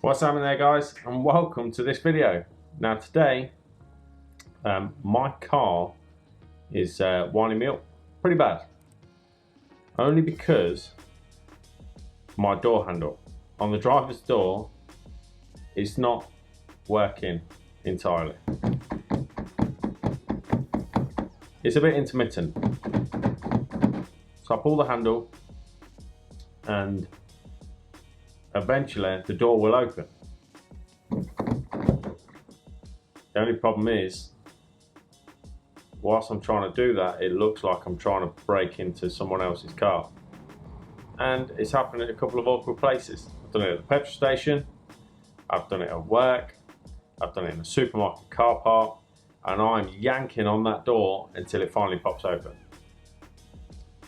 What's happening there, guys, and welcome to this video. Now today my car is winding me up pretty bad, only because my door handle on the driver's door is not working entirely. It's a bit intermittent, so I pull the handle and eventually the door will open. The only problem is, whilst I'm trying to do that, it looks like I'm trying to break into someone else's car. And it's happened at a couple of awkward places. I've done it at the petrol station, I've done it at work, I've done it in a supermarket car park, and I'm yanking on that door until it finally pops open.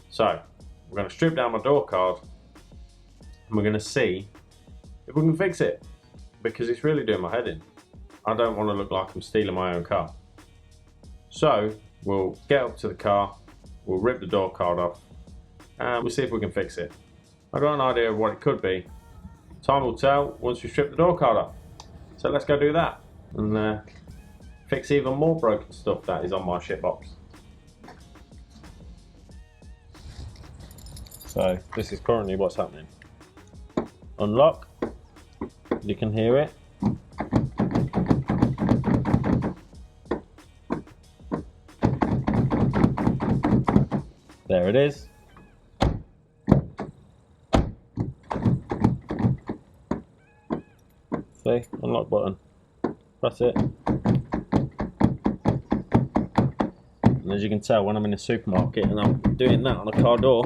So, we're going to strip down my door card and we're going to see if we can fix it, because it's really doing my head in. I don't want to look like I'm stealing my own car. So we'll get up to the car, we'll rip the door card off, and we'll see if we can fix it. I've got an idea of what it could be. Time will tell once we strip the door card off. So let's go do that and fix even more broken stuff that is on my shitbox. So this is currently what's happening. Unlock. You can hear it. There it is. See, unlock button. Press it. And as you can tell, when I'm in a supermarket and I'm doing that on a car door,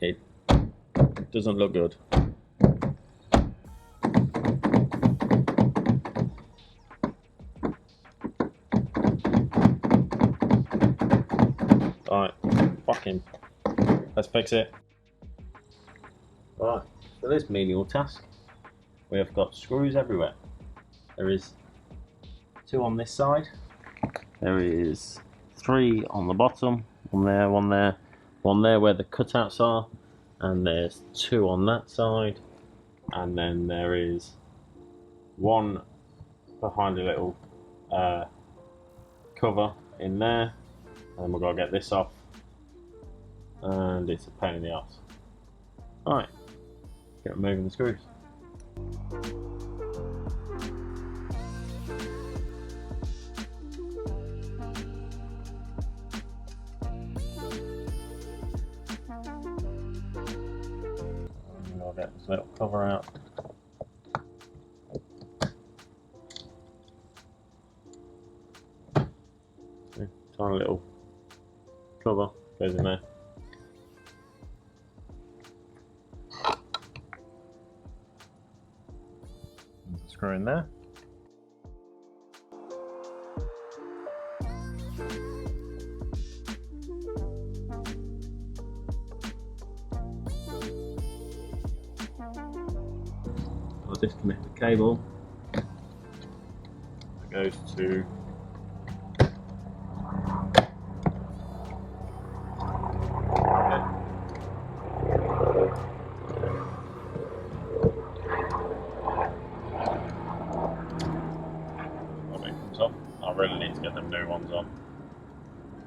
it doesn't look good. Alright, fucking, let's fix it. Right, for this menial task, we have got screws everywhere. There is 2 on this side, there is 3 on the bottom, one there, one there, one there where the cutouts are, and there's 2 on that side, and then there is 1 behind a little cover in there. And we've got to get this off, and it's a pain in the arse. Alright, get removing the screws. And I'll get this little cover out. Tiny little cover goes in there. There's a screw in there. I'll disconnect the cable. It goes to I really need to get them new ones on.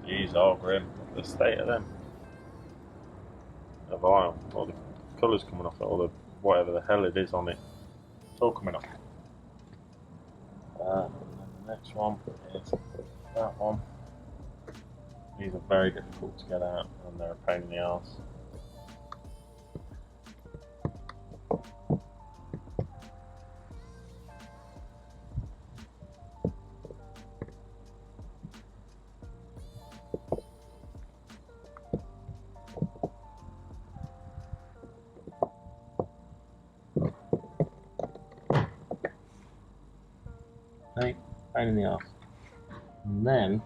These are grim. The state of them. They're vile. All the colours coming off it, all the whatever the hell it is on it. It's all coming off. And then the next one is that one. These are very difficult to get out and they're a pain in the arse. Okay, pain in the arse. And then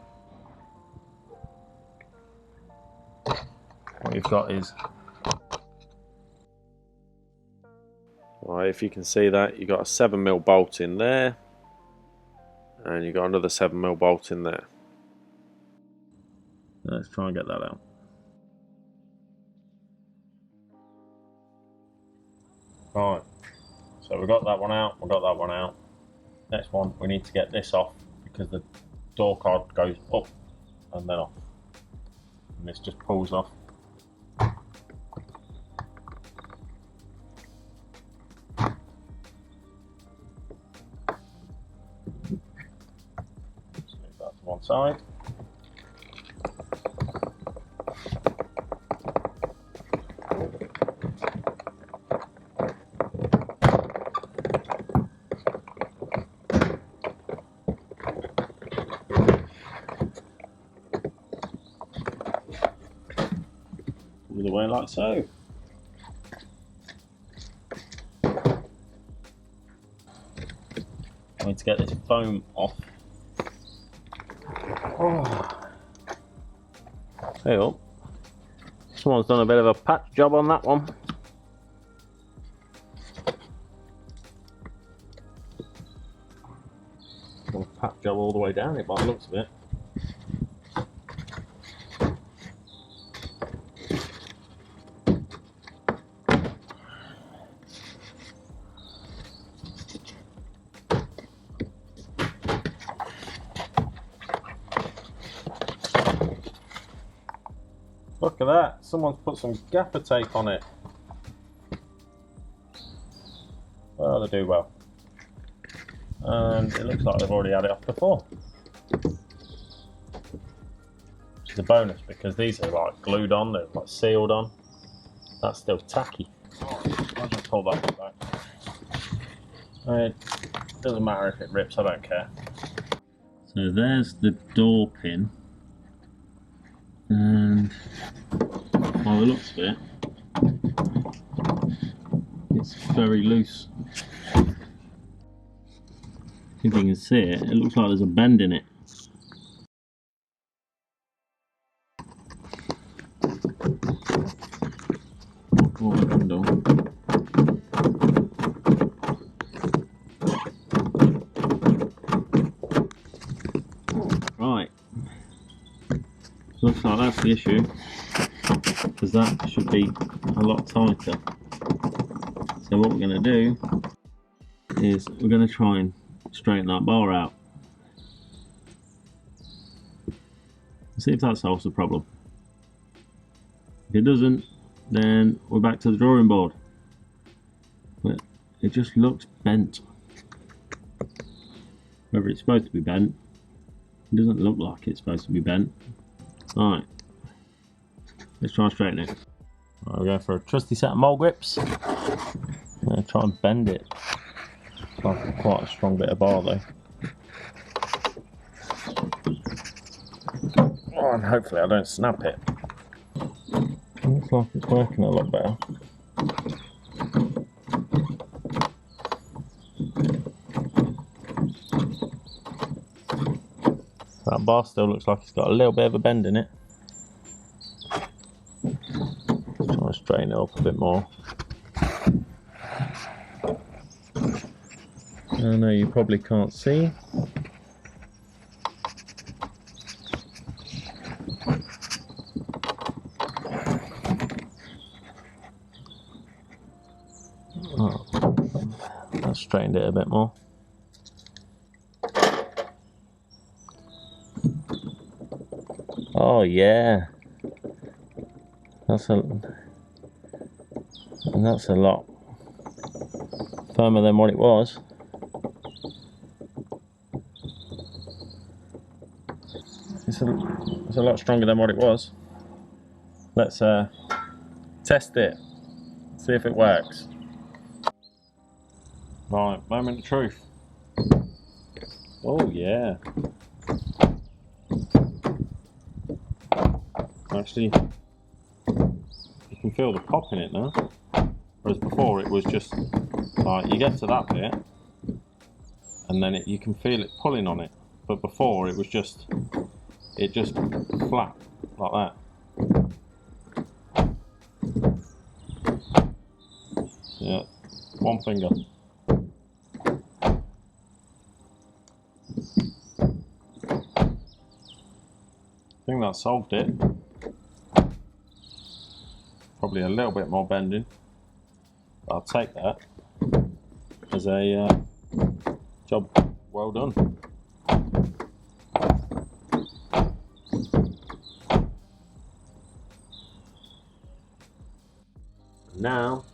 what you've got is, right, if you can see that, you've got a 7mm bolt in there, and you've got another 7mm bolt in there. Let's try and get that out. Right, So we've got that one out, we've got that one out. Next one, we need to get this off because the door card goes up and then off. And this just pulls off. Just move that to one side. The way like so. I need to get this foam off. Oh. Hey up. Someone's done a bit of a patch job on that one. Done a patch job all the way down it by the looks of it. Look at that, someone's put some gaffer tape on it. Well, they do well. And it looks like they've already had it off before. Which is a bonus because these are like glued on, they're like sealed on. That's still tacky. I'll just pull that back. It doesn't matter if it rips, I don't care. So there's the door pin. And by the looks of it, it's very loose. If you can see it, it looks like there's a bend in it. What we can do. Right. Looks like that's the issue, because that should be a lot tighter. So what we're going to do is we're going to try and straighten that bar out. See if that solves the problem. If it doesn't, then we're back to the drawing board. But it just looks bent. Whether it's supposed to be bent, it doesn't look like it's supposed to be bent. Alright, let's try and straighten it. Right, we're going for a trusty set of mole grips. I'm going to try and bend it. Like quite a strong bit of bar though. Oh, and hopefully I don't snap it. Looks like it's working a lot better. That bar still looks like it's got a little bit of a bend in it. Try to straighten it up a bit more. I know you probably can't see. Oh, I straightened it a bit more. Oh yeah, that's a lot firmer than what it was. It's a lot stronger than what it was. Let's test it, see if it works. Right, moment of truth. Oh yeah. Actually, you can feel the pop in it now. Whereas before it was just like you get to that bit and then you can feel it pulling on it. But before it was just flat like that. Yeah, one finger. I think that solved it. Probably a little bit more bending, but I'll take that. as a job well done. Now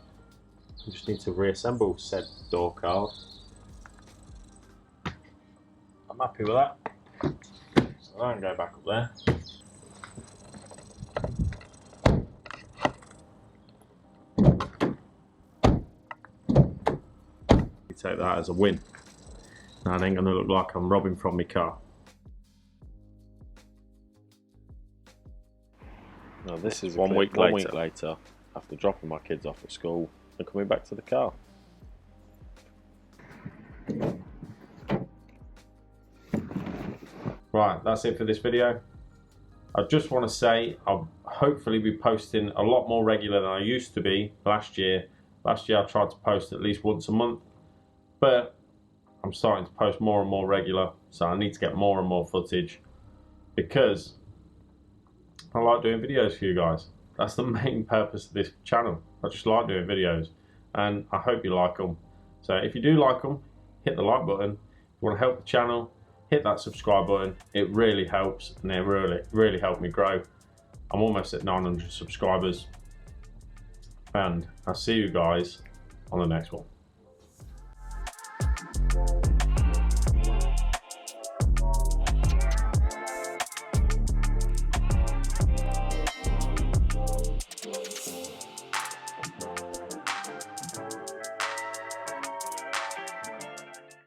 I just need to reassemble said door card. I'm happy with that, so I don't go back up there. You take that as a win. Now it ain't gonna look like I'm robbing from my car. Now this is one week later, after dropping my kids off at school and coming back to the car. Right, that's it for this video. I just want to say I'll hopefully be posting a lot more regular than I used to be last year. Last year I tried to post at least once a month, but I'm starting to post more and more regular, so I need to get more and more footage because I like doing videos for you guys. That's the main purpose of this channel. I just like doing videos, and I hope you like them. So if you do like them, hit the like button. If you want to help the channel, hit that subscribe button. It really helps, and it really helped me grow. I'm almost at 900 subscribers, and I'll see you guys on the next one.